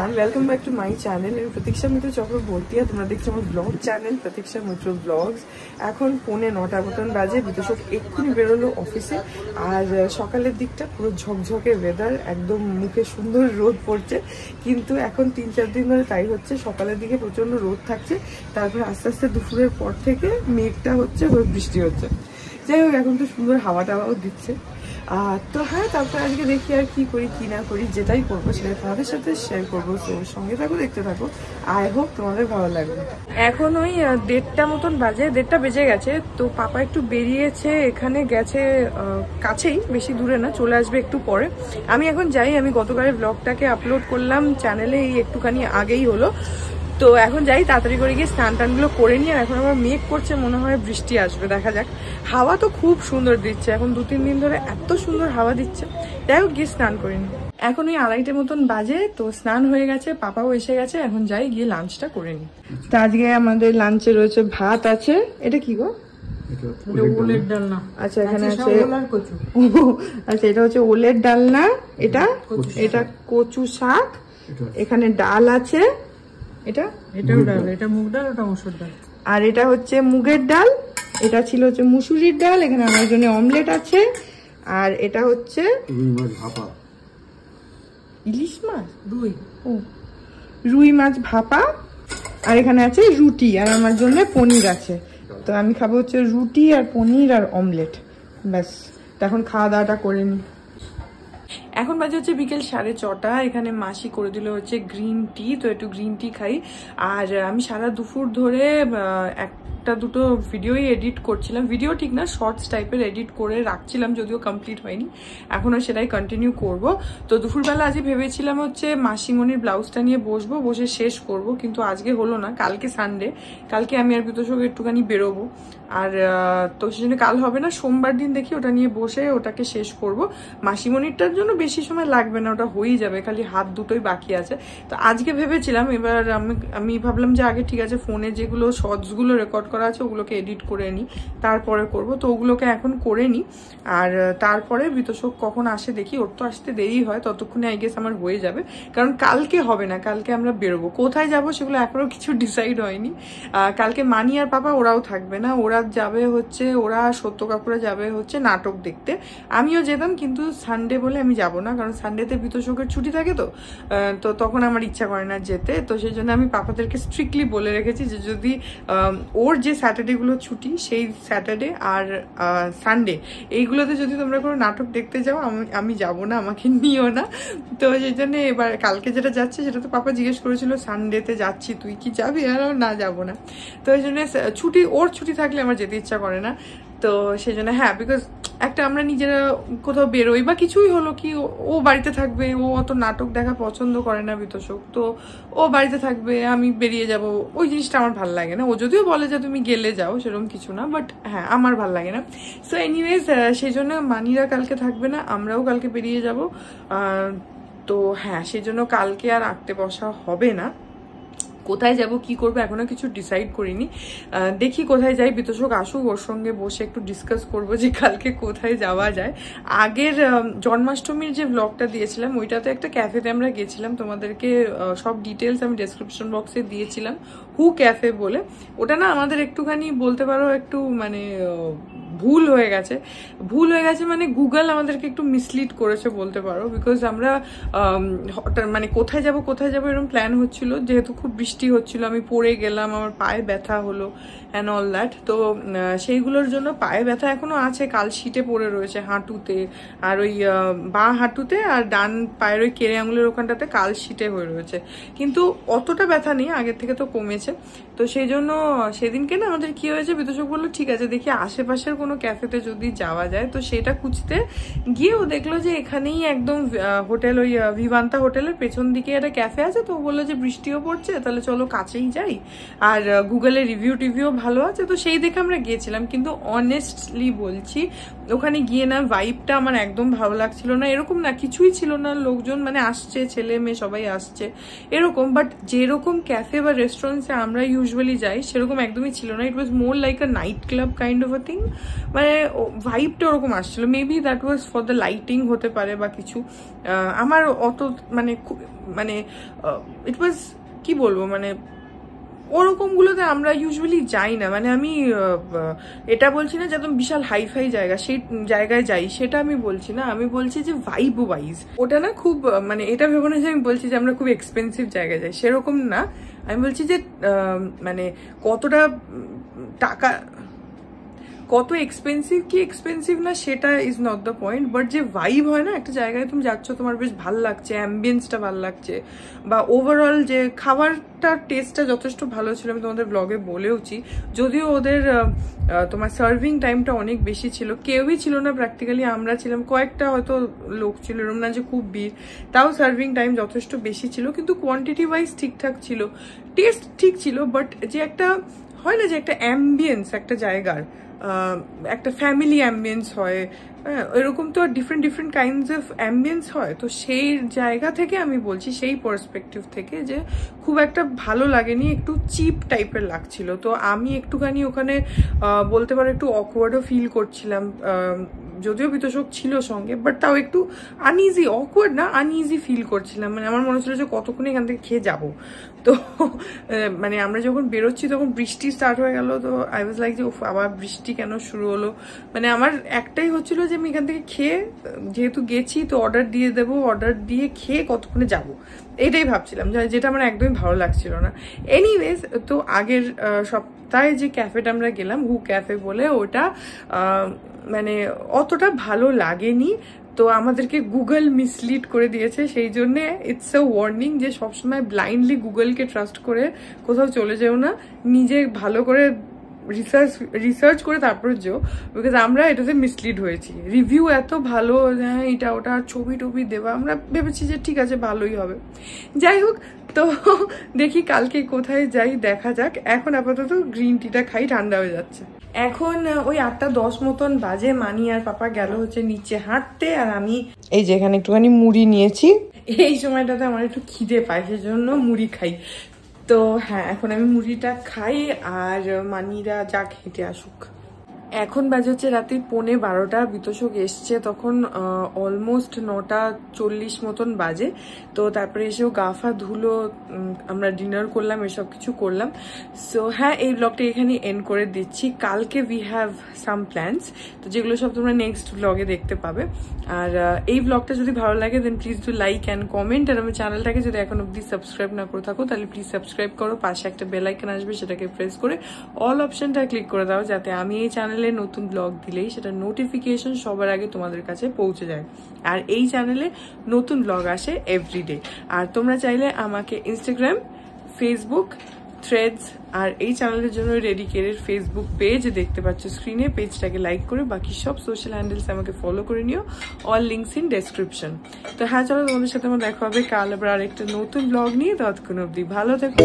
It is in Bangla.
Everyone, welcome back to my channel. Pratiksha Mitra Chakraborty তোমরা দেখছো আমার vlog channel Pratiksha Mitra vlogs. এখন 9:45 মতন বাজে। বিতোষক এক্ষুনি বেরোলো অফিসে। আর সকালের দিকটা পুরো ঝকঝকে ওয়েদার, একদম মুখে সুন্দর রোদ পড়ছে। কিন্তু এখন 3-4 দিন ধরে তাই হচ্ছে, সকালের দিকে প্রচন্ড রোদ থাকছে, তারপরে আস্তে আস্তে দুপুরের পর থেকে মেঘটা হচ্ছে, বৃষ্টি হচ্ছে। যাই হোক, এখন তো সুন্দর হাওয়া টাওয়াও দিচ্ছে। তো হ্যাঁ, তারপরে আজকে দেখি আর কি করি কি না করি, যেটাই করবো সেটা তোমাদের সাথে শেয়ার করবো। তো সঙ্গে থাকো, দেখতে থাকো, আই হোপ তোমাদের ভালো লাগবে। এখন ওই 1:30 মতন বাজে, 1:30 বেজে গেছে। তো পাপা একটু বেরিয়েছে, এখানে গেছে কাছেই, বেশি দূরে না, চলে আসবে একটু পরে। আমি এখন যাই, আমি গতকালের ব্লগটাকে আপলোড করলাম চ্যানেলে, এই একটুখানি আগেই হলো। তো এখন যাই, তাড়াতাড়ি করে গিয়ে স্নান টানগুলো করে নিই। আর এখন আবার মেঘ করছে, মনে হয় বৃষ্টি আসবে, দেখা যাক। হাওয়া তো খুব সুন্দর দিচ্ছে, এখন 2-3 দিন ধরে এত সুন্দর হাওয়া দিচ্ছে। যাই হোক, গিয়ে স্নান করে নিই। এখন ওই 2:30 মতন বাজে, তো স্নান হয়ে গেছে, পাপাও এসে গেছে। এখন যাই, গিয়ে লাঞ্চটা করে নিই। তো আজকে আমাদের লাঞ্চে রয়েছে ভাত আছে, এটা কি গো? ওলের ডালনা। আচ্ছা, এখানে আছে আচ্ছা, এটা হচ্ছে ওলের ডালনা, এটা কচু শাক, এখানে ডাল আছে, এটাও ডাল, এটা মুগ ডাল, ওটা মসুর ডাল, আর এটা হচ্ছে মুগের ডাল, এটা ছিল হচ্ছে মুসুরির ডাল। এখানে আমার জন্য অমলেট আছে, আর এটা হচ্ছে ইলিশ মাছ, রুই মাছ ভাপা, আর এখানে আছে রুটি, আর আমার জন্য পনির আছে। তো আমি খাবো হচ্ছে রুটি আর পনির আর অমলেট, ব্যাস। এখন খাওয়া দাওয়াটা করে নি। এখন বাজে হচ্ছে বিকেল 6:30। এখানে মাসি করে দিল হচ্ছে গ্রিন টি, তো একটু গ্রিন টি খাই। আর আমি সারা দুপুর ধরে একটা দুটো ভিডিওই এডিট করছিলাম, ভিডিও ঠিক না, শর্টস টাইপের এডিট করে রাখছিলাম, যদিও কমপ্লিট হয়নি, এখনও সেটাই কন্টিনিউ করব। তো দুপুরবেলা আজকে ভেবেছিলাম হচ্ছে মাসিমণির ব্লাউজটা নিয়ে বসে শেষ করব, কিন্তু আজকে হলো না। কালকে সানডে, কালকে আমি আর বিতোষক একটুখানি বেরোবো, আর তো সেজন্য কাল হবে না, সোমবার দিন দেখি ওটা নিয়ে বসে ওটাকে শেষ করব। মাসিমণিরটার জন্য বেশি সময় লাগবে না, ওটা হয়েই যাবে, খালি হাত দুটোই বাকি আছে। তো আজকে ভেবেছিলাম, এবার আমি ভাবলাম যে আগে ঠিক আছে, ফোনে যেগুলো শর্টসগুলো রেকর্ড করা আছে ওগুলোকে এডিট করে নিই, তারপরে করব। তো ওগুলোকে এখন করে নিই, আর তারপরে বিতোষক কখন আসে দেখি। ওর তো আসতে দেরি হয়, ততক্ষণে আই গেস আমার হয়ে যাবে, কারণ কালকে হবে না, কালকে আমরা বেরোবো। কোথায় যাব সেগুলো এখনো কিছু ডিসাইড হয়নি। কালকে মানি আর পাপা ওরাও থাকবে না, ওরা যাবে হচ্ছে, ওরা সত্য কাকুরা যাবে হচ্ছে নাটক দেখতে। আমিও যেতাম, কিন্তু সানডে বলে আমি যাব না, কারণ সানডেতে বিতোষকের ছুটি থাকে, তো তখন আমার ইচ্ছা করে না যেতে। তো সেই জন্য আমি পাপাদেরকে স্ট্রিক্টলি বলে রেখেছি যে যদি ওর যে স্যাটারডেগুলো ছুটি, সেই স্যাটারডে আর সানডে এইগুলোতে যদি তোমরা কোনো নাটক দেখতে যাও, আমি যাব না, আমাকে নিও না। তো সেই জন্য এবার কালকে যেটা যাচ্ছে সেটা তো পাপা জিজ্ঞেস করেছিল, সানডেতে যাচ্ছি তুই কি যাবি? আর না, যাবো না। তো এই জন্য ওর ছুটি থাকলে আমার যেতে ইচ্ছা করে না। তো সেই জন্য হ্যাঁ, বিকজ একটা আমরা নিজেরা কোথাও বেরোই বা কিছুই হলো কি, ও বাড়িতে থাকবে, ও অত নাটক দেখা পছন্দ করে না বিতোষক, তো ও বাড়িতে থাকবে, আমি বেরিয়ে যাব, ওই জিনিসটা আমার ভালো লাগে না। ও যদিও বলে যে তুমি গেলে যাও, সেরকম কিছু না, বাট হ্যাঁ, আমার ভালো লাগে না। সো এনিওয়েজ, সেই জন্য মানিরা কালকে থাকবে না, আমরাও কালকে বেরিয়ে যাব। তো হ্যাঁ, সেই জন্য কালকে আর আঁকতে বসা হবে না। কোথায় যাব কি করবো এখনো কিছু ডিসাইড করিনি, দেখি কোথায় যাই। বিতোষক আসুক, ওর সঙ্গে বসে একটু ডিসকাস করবো যে কালকে কোথায় যাওয়া যায়। আগের জন্মাষ্টমীর যে ব্লগটা দিয়েছিলাম, ওইটাতে একটা ক্যাফেতে আমরা গেছিলাম, তোমাদেরকে সব ডিটেলস আমি ডেসক্রিপশন বক্সে দিয়েছিলাম, হু ক্যাফে বলে। ওটা না আমাদের একটুখানি বলতে পারো একটু মানে ভুল হয়ে গেছে মানে গুগল আমাদেরকে একটু মিসলিড করেছে বলতে পারো, বিকজ আমরা মানে কোথায় যাব এরকম প্ল্যান হচ্ছিল, যেহেতু খুব বৃষ্টি হচ্ছিল, আমি পড়ে গেলাম, আমার পায়ে ব্যথা হলো অ্যান্ড অল দ্যাট। তো সেইগুলোর জন্য পায়ে ব্যথা এখনো আছে, কাল শীটে পড়ে রয়েছে হাঁটুতে, আর ওই বাঁ হাঁটুতে, আর ডান পায়ের ওই কেড়ে আঙুলের ওখানটাতে কাল শীটে হয়ে রয়েছে, কিন্তু অতটা ব্যথা নেই, আগের থেকে তো কমেছে। তো সেই জন্য সেদিনকে না আমাদের কি হয়েছে, বিতোষক বললো ঠিক আছে দেখি আশেপাশের কোনো ক্যাফেতে যদি যাওয়া যায়। তো সেটা খুঁজতে গিয়ে ও দেখলো যে এখানেই একদম হোটেল, ওই ভিভান্তা হোটেলের পেছন দিকে একটা ক্যাফে আছে। তো ও বললো যে বৃষ্টিও পড়ছে, তাহলে চলো কাছেই যাই, আর গুগলে রিভিউ ভালো আছে। তো সেই দেখে আমরা গিয়েছিলাম, কিন্তু অনেস্টলি বলছি ওখানে গিয়ে না ভাইবটা আমার একদম ভালো লাগছিল না। এরকম না, কিছুই ছিল না, লোকজন মানে আসছে, ছেলে মেয়ে সবাই আসছে এরকম, বাট যেরকম ক্যাফে বা রেস্টুরেন্টসে আমরা ইউজুয়ালি যাই সেরকম একদমই ছিল না। It was more like a nightclub kind of a thing. মানে ভাইবটা ওরকম আসছিল। Maybe that was for the lighting হতে পারে বা কিছু, আমার অত মানে ইট ওয়াজ কি বলবো, মানে ওরকমগুলোতে আমরা ইউজুয়ালি যাই না। মানে আমি এটা বলছি না যে একদম বিশাল হাইফাই জায়গা, সেই জায়গায় যাই, সেটা আমি বলছি না। আমি বলছি যে ভাইব ওয়াইজ ওটা না খুব, মানে এটা ভেবো না যে আমি বলছি যে আমরা খুব এক্সপেন্সিভ জায়গায় যাই, সেরকম না। আমি বলছি যে মানে কতটা টাকা, কত এক্সপেন্সিভ কি এক্সপেন্সিভ না সেটা is not the point, but যে ভাইব হয় না একটা জায়গায় তুমি যাচ্ছ, তোমার বেশ ভালো লাগছে, অ্যাম্বিয়েন্সটা ভালো লাগছে, বা ওভারঅল যে খাবারটার টেস্টটা যথেষ্ট ভালো ছিল। আমি তোমাদের ব্লগে বলেওছি, যদিও ওদের তোমার সার্ভিং টাইমটা অনেক বেশি ছিল, কেউই ছিল না প্র্যাকটিক্যালি, আমরা ছিলাম কয়েকটা, হয়তো লোক ছিল, এরকম না যে খুব ভিড়, তাও সার্ভিং টাইম যথেষ্ট বেশি ছিল, কিন্তু কোয়ান্টিটি ওয়াইজ ঠিকঠাক ছিল, টেস্ট ঠিক ছিল। বাট যে একটা হয় না যে একটা অ্যাম্বিয়েন্স একটা জায়গার, একটা ফ্যামিলি অ্যাম্বিয়েন্স হয়, এরকম তো different different kinds of ambience হয়। তো সেই জায়গা থেকে আমি বলছি, সেই পার্সপেক্টিভ থেকে, যে খুব একটা ভালো লাগেনি, একটু চিপ টাইপের লাগছিল। তো আমি একটুখানি ওখানে বলতে পারো একটু অকওয়ার্ডও ফিল করছিলাম, যদিও বিতোষক ছিল সঙ্গে, বাট তাও একটু আনইজি, অকওয়ার্ড না আনইজি ফিল করছিলাম। মানে আমার মনে হচ্ছিল যে কতক্ষণ এখান থেকে খেয়ে যাবো। তো মানে আমরা যখন বেরোচ্ছি তখন বৃষ্টি স্টার্ট হয়ে গেল, তো আই ওয়াজ লাইক যে আবার বৃষ্টি কেন শুরু হলো। মানে আমার একটাই হচ্ছিল যে আমি এখান থেকে খেয়ে, যেহেতু গেছি তো অর্ডার দিয়ে দেবো, অর্ডার দিয়ে খেয়ে কতক্ষণে যাবো, এটাই ভাবছিলাম, যেটা আমার একদমই ভালো লাগছিল না। এনিওয়েজ, তো আগের সপ্তাহে যে ক্যাফেটা আমরা গেলাম, হু ক্যাফে বলে, ওটা মানে অতটা ভালো লাগেনি। তো আমাদেরকে গুগল মিসলিড করে দিয়েছে, সেই জন্যে ইটস আ ওয়ার্নিং যে সবসময় ব্লাইন্ডলি গুগলকে ট্রাস্ট করে কোথাও চলে যেও না, নিজে ভালো করে রিসার্চ করে তারপর যেও, বিকজ আমরা এটাতে মিসলিড হয়েছি। রিভিউ এত ভালো, হ্যাঁ এটা ওটা, ছবি টবি দেওয়া, আমরা ভেবেছি যে ঠিক আছে ভালোই হবে। যাই হোক, তো দেখি কালকে কোথায় যাই, দেখা যাক। এখন আপাতত গ্রিন টিটা খাই, ঠান্ডা হয়ে যাচ্ছে। এখন ওই 8:10 মতন বাজে, মানি আর পাপা গেল হচ্ছে নিচে হাঁটতে, আর আমি এই যে এখানে একটুখানি মুড়ি নিয়েছি। এই সময়টাতে আমার একটু খিদে পায়, সেজন্য মুড়ি খাই। তো হ্যাঁ, এখন আমি মুড়িটা খাই, আর মানিরা যাক হেঁটে আসুক। এখন বাজে হচ্ছে রাত্রি 11:15, বিতোষক এসছে তখন অলমোস্ট 9:40 মতন বাজে। তো তারপরে এসেও গাফা ধুলো, আমরা ডিনার করলাম, এসব কিছু করলাম। সো হ্যাঁ, এই ব্লগটা এখানে এন্ড করে দিচ্ছি। কালকে উই হ্যাভ সাম প্ল্যান্স, তো যেগুলো সব তোমরা নেক্সট ব্লগে দেখতে পাবে। আর এই ব্লগটা যদি ভালো লাগে then please do like and comment, আর আমার চ্যানেলটাকে যদি এখন অব্দি সাবস্ক্রাইব না করে থাকো তাহলে প্লিজ সাবস্ক্রাইব করো, পাশে একটা বেল আইকন আসবে, সেটাকে প্রেস করে অল অপশনটা ক্লিক করে দাও, যাতে আমি এই চ্যানেলে নতুন ব্লগ দিলেই সেটা নোটিফিকেশন সবার আগে তোমাদের কাছে পৌঁছে যায়। আর এই চ্যানেলে নতুন ব্লগ আসে এভরিডে। আর তোমরা চাইলে আমাকে ইনস্টাগ্রাম, ফেসবুক, থ্রেডস আর এই চ্যানেলের জন্য ডেডিকেটেড ফেসবুক পেজ দেখতে পাচ্ছ স্ক্রিনে, পেজটাকে লাইক করে বাকি সব সোশ্যাল হ্যান্ডেলস আমাকে ফলো করে নিও, অল লিঙ্কস ইন ডেসক্রিপশন। তো হ্যাঁ, চলো তোমাদের সাথে আমার দেখা হবে কাল আবার আরেকটা নতুন ব্লগ নিয়ে। ততক্ষণ অবধি ভালো থেকো।